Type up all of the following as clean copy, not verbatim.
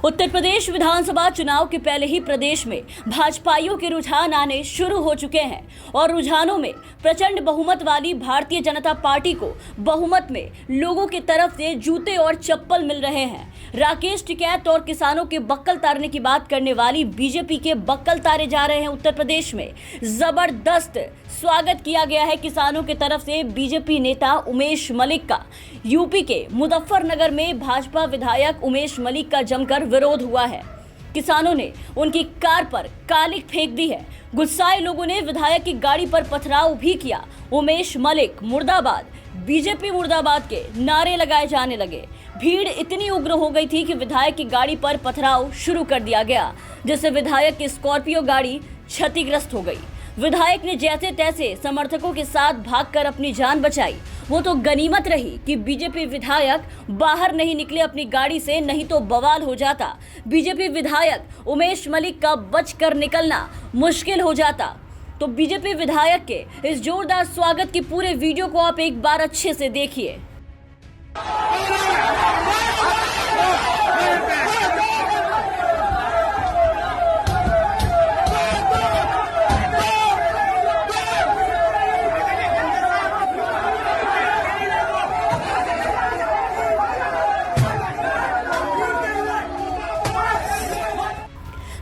उत्तर प्रदेश विधानसभा चुनाव के पहले ही प्रदेश में भाजपाइयों के रुझान आने शुरू हो चुके हैं और रुझानों में प्रचंड बहुमत वाली भारतीय जनता पार्टी को बहुमत में लोगों की तरफ से जूते और चप्पल मिल रहे हैं। राकेश टिकैत और किसानों के बक्कल तारने की बात करने वाली बीजेपी के बक्कल तारे जा रहे हैं। उत्तर प्रदेश में जबरदस्त स्वागत किया गया है किसानों की तरफ से बीजेपी नेता उमेश मलिक का। यूपी के मुजफ्फरनगर में भाजपा विधायक उमेश मलिक का जमकर विरोध हुआ है। किसानों ने उनकी कार पर कालिक फेंक दी है। गुस्साए लोगों ने विधायक की गाड़ी पर पथराव भी किया। उमेश मलिक मुर्दाबाद, बीजेपी मुर्दाबाद के नारे लगाए जाने लगे। भीड़ इतनी उग्र हो गई थी कि विधायक की गाड़ी पर पथराव शुरू कर दिया गया, जिससे विधायक की स्कॉर्पियो गाड़ी क्षतिग्रस्त हो गई। विधायक ने जैसे तैसे समर्थकों के साथ भागकर अपनी जान बचाई। वो तो गनीमत रही कि बीजेपी विधायक बाहर नहीं निकले अपनी गाड़ी से, नहीं तो बवाल हो जाता। बीजेपी विधायक उमेश मलिक का बचकर निकलना मुश्किल हो जाता। तो बीजेपी विधायक के इस जोरदार स्वागत की पूरे वीडियो को आप एक बार अच्छे से देखिए।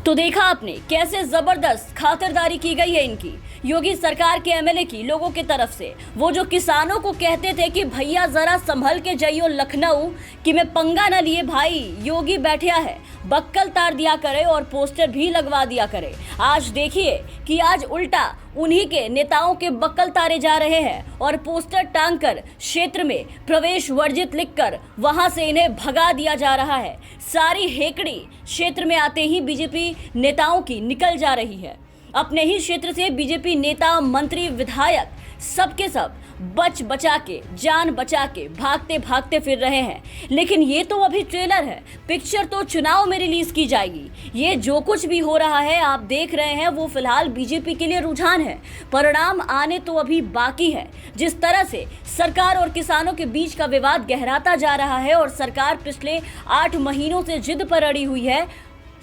तो देखा आपने कैसे जबरदस्त खातिरदारी की गई है इनकी योगी सरकार के एमएलए की लोगों की तरफ से। वो जो किसानों को कहते थे कि भैया जरा संभल के जाइयो लखनऊ, कि मैं पंगा न लिए भाई, योगी बैठा है, बक्कल तार दिया करे और पोस्टर भी लगवा दिया करे। आज देखिए कि आज उल्टा उन्हीं के नेताओं के बक्कल तारे जा रहे हैं और पोस्टर टांग कर क्षेत्र में प्रवेश वर्जित लिखकर वहां से इन्हें भगा दिया जा रहा है। सारी हेकड़ी क्षेत्र में आते ही बीजेपी नेताओं की निकल जा रही है। अपने ही क्षेत्र से बीजेपी नेता, मंत्री, विधायक सबके सब बच बचा के, जान बचा के भागते भागते फिर रहे हैं। लेकिन ये तो अभी ट्रेलर है, पिक्चर तो चुनाव में रिलीज की जाएगी। ये जो कुछ भी हो रहा है आप देख रहे हैं वो फिलहाल बीजेपी के लिए रुझान है, परिणाम आने तो अभी बाकी है। जिस तरह से सरकार और किसानों के बीच का विवाद गहराता जा रहा है और सरकार पिछले 8 महीनों से जिद पर अड़ी हुई है,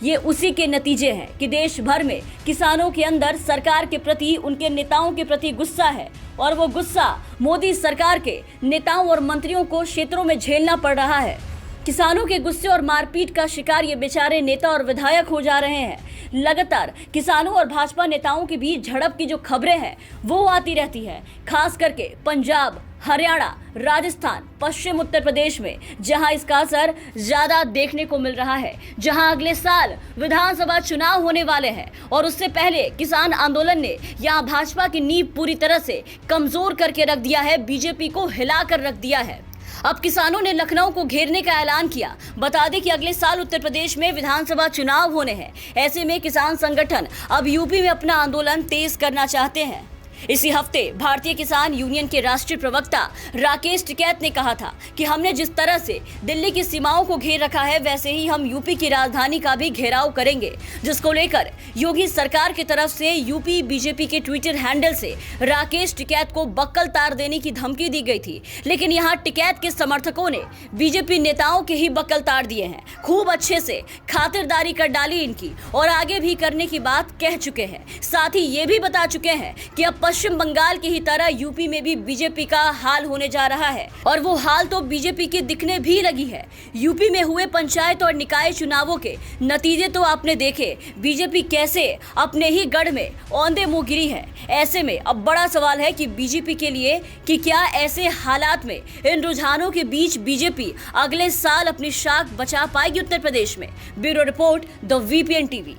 ये उसी के नतीजे हैं कि देश भर में किसानों के अंदर सरकार के प्रति, उनके नेताओं के प्रति गुस्सा है और वो गुस्सा मोदी सरकार के नेताओं और मंत्रियों को क्षेत्रों में झेलना पड़ रहा है। किसानों के गुस्से और मारपीट का शिकार ये बेचारे नेता और विधायक हो जा रहे हैं। लगातार किसानों और भाजपा नेताओं के बीच झड़प की जो खबरें हैं वो आती रहती है, खास करके पंजाब, हरियाणा, राजस्थान, पश्चिम उत्तर प्रदेश में, जहां इसका असर ज्यादा देखने को मिल रहा है, जहां अगले साल विधानसभा चुनाव होने वाले हैं और उससे पहले किसान आंदोलन ने यहां भाजपा की नींव पूरी तरह से कमजोर करके रख दिया है, बीजेपी को हिलाकर रख दिया है। अब किसानों ने लखनऊ को घेरने का ऐलान किया। बता दें कि अगले साल उत्तर प्रदेश में विधानसभा चुनाव होने हैं। ऐसे में किसान संगठन अब यूपी में अपना आंदोलन तेज करना चाहते हैं। इसी हफ्ते भारतीय किसान यूनियन के राष्ट्रीय प्रवक्ता राकेश टिकैत ने कहा था कि हमने जिस तरह से दिल्ली की सीमाओं को घेर रखा है, वैसे ही हम यूपी की राजधानी का भी घेराव करेंगे, जिसको लेकर योगी सरकार की तरफ से यूपी बीजेपी के ट्विटर हैंडल से राकेश टिकैत को बक्कल तार देने की धमकी दी गई थी। लेकिन यहाँ टिकैत के समर्थकों ने बीजेपी नेताओं के ही बक्कल तार दिए हैं। खूब अच्छे से खातिरदारी कर डाली इनकी और आगे भी करने की बात कह चुके हैं। साथ ही ये भी बता चुके हैं कि अब पश्चिम बंगाल की ही तरह यूपी में भी बीजेपी का हाल होने जा रहा है और वो हाल तो बीजेपी की दिखने भी लगी है। यूपी में हुए पंचायत और निकाय चुनावों के नतीजे तो आपने देखे, बीजेपी कैसे अपने ही गढ़ में औंधे मुंह गिरी है। ऐसे में अब बड़ा सवाल है कि बीजेपी के लिए कि क्या ऐसे हालात में इन रुझानों के बीच बीजेपी अगले साल अपनी शाख बचा पाएगी उत्तर प्रदेश में। Bureau report, the VPN TV.